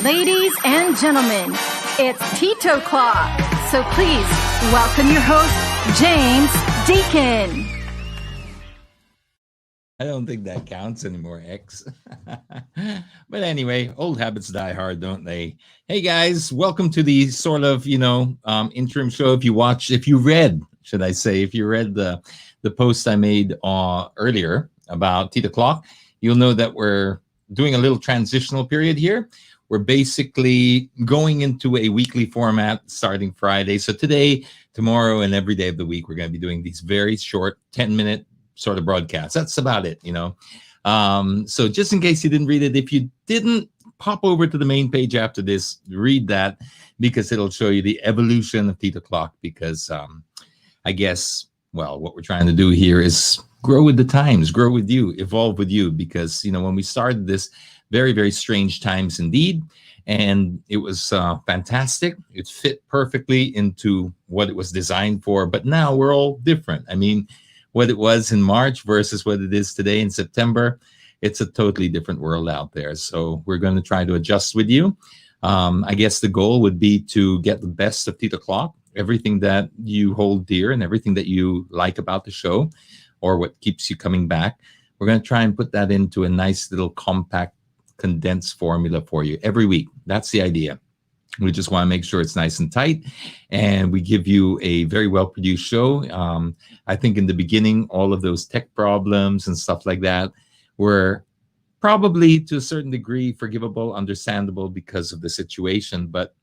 Ladies and gentlemen, it's Tito Clock. So please welcome your host, James Deacon. I don't think that counts anymore, X. But anyway, old habits die hard, don't they? Hey guys, welcome to the sort of, interim show. If you read the post I made earlier about Tito Clock, you'll know that we're doing a little transitional period here. We're basically going into a weekly format starting Friday. So today, tomorrow, and every day of the week, we're going to be doing these very short 10-minute sort of broadcasts. That's about it, So just in case you didn't read it, if you didn't, pop over to the main page after this, read that, because it'll show you the evolution of Tito Clock. Because I guess, what we're trying to do here is grow with the times, grow with you, evolve with you. Because, when we started this, very, very strange times indeed. And it was fantastic. It fit perfectly into what it was designed for. But now we're all different. I mean, what it was in March versus what it is today in September, it's a totally different world out there. So we're going to try to adjust with you. I guess the goal would be to get the best of Tito Clock, everything that you hold dear and everything that you like about the show, or what keeps you coming back. We're going to try and put that into a nice little compact, condensed formula for you every week. That's the idea. We just want to make sure it's nice and tight, and we give you a very well-produced show. I think in the beginning, all of those tech problems and stuff like that were probably to a certain degree forgivable, understandable because of the situation. But,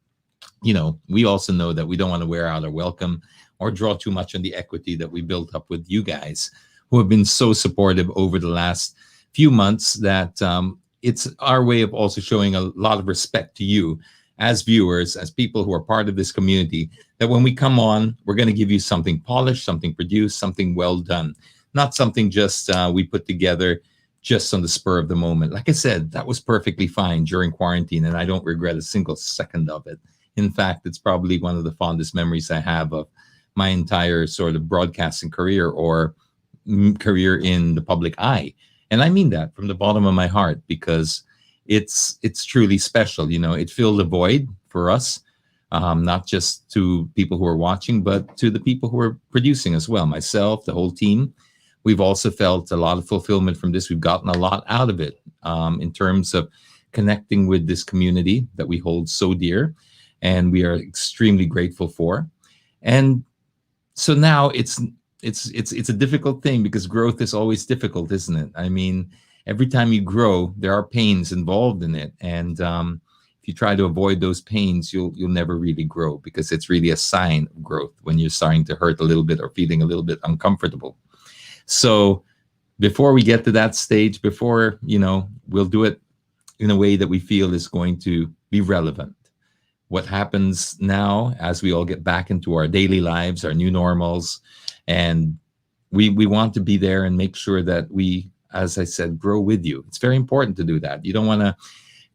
we also know that we don't want to wear out our welcome or draw too much on the equity that we built up with you guys, who have been so supportive over the last few months, that it's our way of also showing a lot of respect to you as viewers, as people who are part of this community, that when we come on, we're going to give you something polished, something produced, something well done, not something just we put together just on the spur of the moment. Like I said, that was perfectly fine during quarantine, and I don't regret a single second of it. In fact, it's probably one of the fondest memories I have of my entire sort of broadcasting career, or career in the public eye. And I mean that from the bottom of my heart, because it's truly special. It filled a void for us, not just to people who are watching, but to the people who are producing as well. Myself, the whole team, we've also felt a lot of fulfillment from this. We've gotten a lot out of it in terms of connecting with this community that we hold so dear, and we are extremely grateful for. And so now it's a difficult thing, because growth is always difficult, isn't it? I mean, every time you grow, there are pains involved in it. And if you try to avoid those pains, you'll never really grow, because it's really a sign of growth when you're starting to hurt a little bit or feeling a little bit uncomfortable. So before we get to that stage, we'll do it in a way that we feel is going to be relevant. What happens now as we all get back into our daily lives, our new normals, and we want to be there and make sure that we, as I said, grow with you. It's very important to do that. You don't want to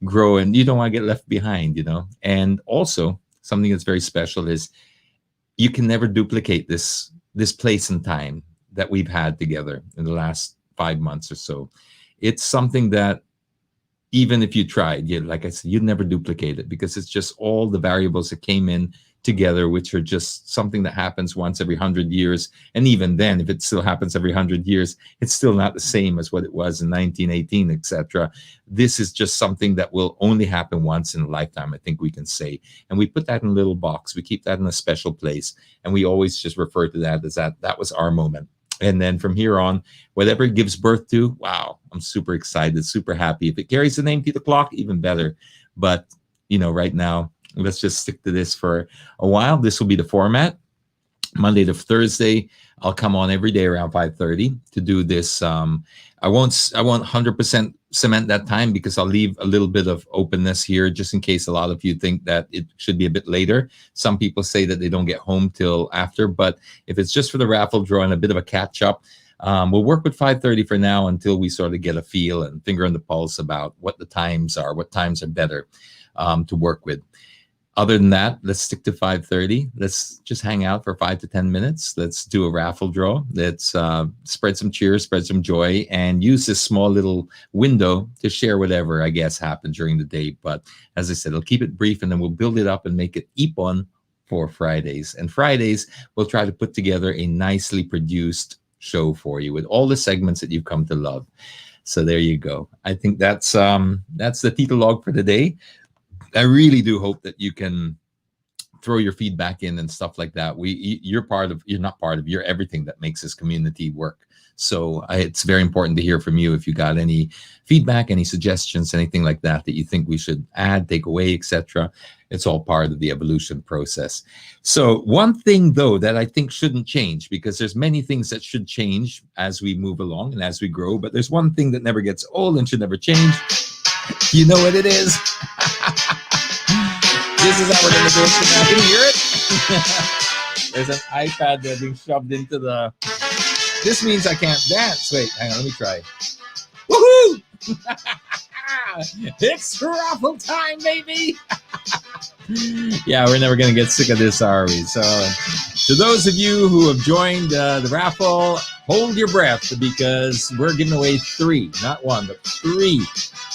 grow and you don't want to get left behind, And also, something that's very special is you can never duplicate this place and time that we've had together in the last 5 months or so. It's something that even if you tried, like I said, you'd never duplicate it, because it's just all the variables that came in together, which are just something that happens once every 100 years. And even then, if it still happens every 100 years, it's still not the same as what it was in 1918, etc. This is just something that will only happen once in a lifetime, I think we can say. And we put that in a little box. We keep that in a special place. And we always just refer to that as that was our moment. And then from here on, whatever it gives birth to, wow, I'm super excited, super happy. If it carries the name Tito Clock, even better. But, right now, let's just stick to this for a while. This will be the format. Monday to Thursday, I'll come on every day around 5:30 to do this. I won't 100% cement that time, because I'll leave a little bit of openness here just in case a lot of you think that it should be a bit later. Some people say that they don't get home till after, but if it's just for the raffle draw and a bit of a catch up, we'll work with 5:30 for now until we sort of get a feel and finger on the pulse about what the times are, what times are better to work with. Other than that, let's stick to 5:30. Let's just hang out for 5 to 10 minutes. Let's do a raffle draw. Let's spread some cheers, spread some joy, and use this small little window to share whatever, I guess, happened during the day. But as I said, I'll keep it brief, and then we'll build it up and make it ipon for Fridays. And Fridays, we'll try to put together a nicely produced show for you with all the segments that you've come to love. So there you go. I think that's the Tito Log for today. I really do hope that you can throw your feedback in and stuff like that. You're everything that makes this community work. So it's very important to hear from you if you got any feedback, any suggestions, anything like that you think we should add, take away, etc. It's all part of the evolution process. So one thing, though, that I think shouldn't change, because there's many things that should change as we move along and as we grow, but there's one thing that never gets old and should never change. You know what it is? This is how we're going to do it tonight. Can you hear it? There's an iPad there being shoved into the... This means I can't dance. Wait, hang on, let me try. Woohoo! It's raffle time, baby! Yeah, we're never going to get sick of this, are we? So, to those of you who have joined the raffle, hold your breath, because we're giving away 3, not 1, but 3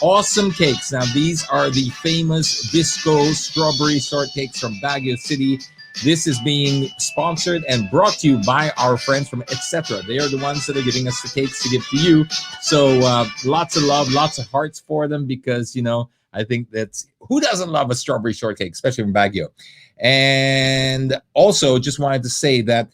awesome cakes. Now, these are the famous Disco Strawberry Shortcakes from Baguio City. This is being sponsored and brought to you by our friends from Etsetera. They are the ones that are giving us the cakes to give to you. So lots of love, lots of hearts for them, because, you know, I think that's, who doesn't love a strawberry shortcake, especially from Baguio? And also just wanted to say that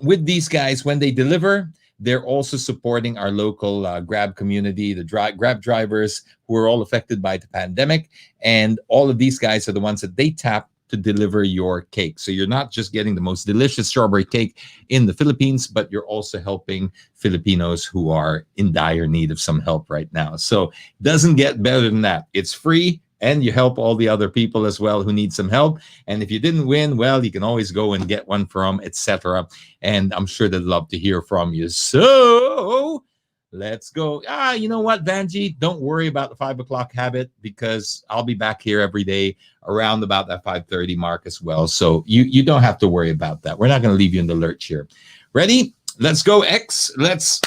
with these guys, when they deliver, they're also supporting our local Grab community, the Grab drivers who are all affected by the pandemic. And all of these guys are the ones that they tap to deliver your cake. So you're not just getting the most delicious strawberry cake in the Philippines, but you're also helping Filipinos who are in dire need of some help right now. So it doesn't get better than that. It's free, and you help all the other people as well who need some help. And if you didn't win, well, you can always go and get one from Etsetera. And I'm sure they'd love to hear from you. So let's go. You know what, Vanjie? Don't worry about the 5 o'clock habit, because I'll be back here every day around about that 5:30 mark as well. So you don't have to worry about that. We're not going to leave you in the lurch here. Ready? Let's go, X. Let's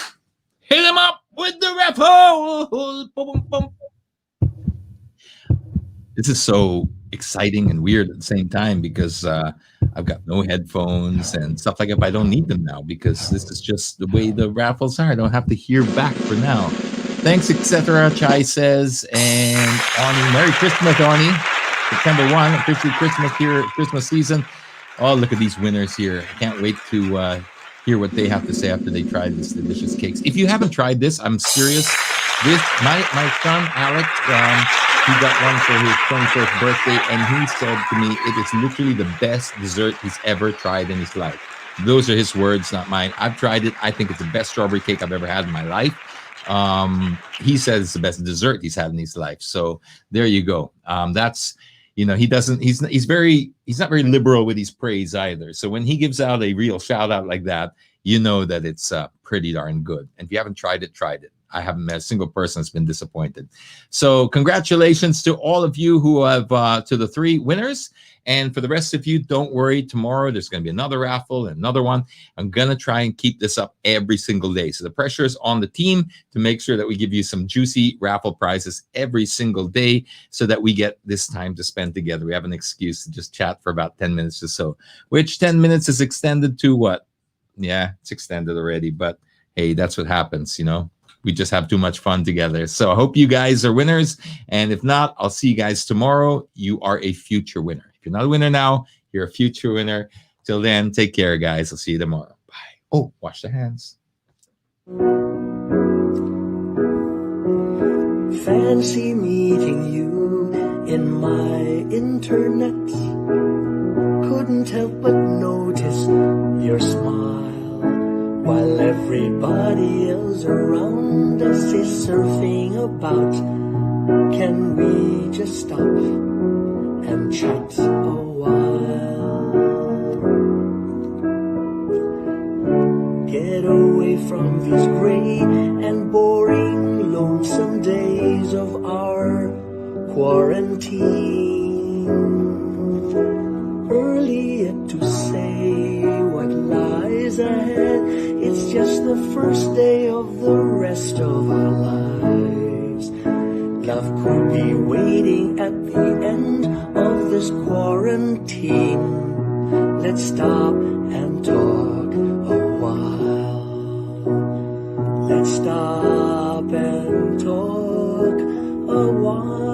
hit him up with the raffle. Boom, boom, boom. This is so exciting and weird at the same time, because I've got no headphones and stuff like that, but I don't need them now, because this is just the way the raffles are. I don't have to hear back for now. Thanks, Etsetera, Chai says. And Arnie, Merry Christmas, Arnie. September 1, officially Christmas here, Christmas season. Oh, look at these winners here. I can't wait to hear what they have to say after they try this delicious cakes. If you haven't tried this, I'm serious. This, my son, Alex, he got one for his 21st birthday, and he said to me, it is literally the best dessert he's ever tried in his life. Those are his words, not mine. I've tried it. I think it's the best strawberry cake I've ever had in my life. He says it's the best dessert he's had in his life. So there you go. That's, you know, he's not very liberal with his praise either. So when he gives out a real shout out like that, you know that it's pretty darn good. And if you haven't tried it, I haven't met a single person that's been disappointed. So congratulations to all of you who have, to the 3 winners. And for the rest of you, don't worry. Tomorrow, there's going to be another raffle and another one. I'm going to try and keep this up every single day. So the pressure is on the team to make sure that we give you some juicy raffle prizes every single day, so that we get this time to spend together. We have an excuse to just chat for about 10 minutes or so, which 10 minutes is extended to what? Yeah, it's extended already. But hey, that's what happens, you know. We just have too much fun together. So I hope you guys are winners. And if not, I'll see you guys tomorrow. You are a future winner. If you're not a winner now, you're a future winner. Till then, take care, guys. I'll see you tomorrow. Bye. Oh, wash the hands. Fancy meeting you in my internet. Couldn't help but notice your smile, while everybody else around us is surfing about. Can we just stop and chat a while? Get away from these gray and boring, lonesome days of our quarantine. ahead. It's just the first day of the rest of our lives. Love could be waiting at the end of this quarantine. Let's stop and talk a while. Let's stop and talk a while.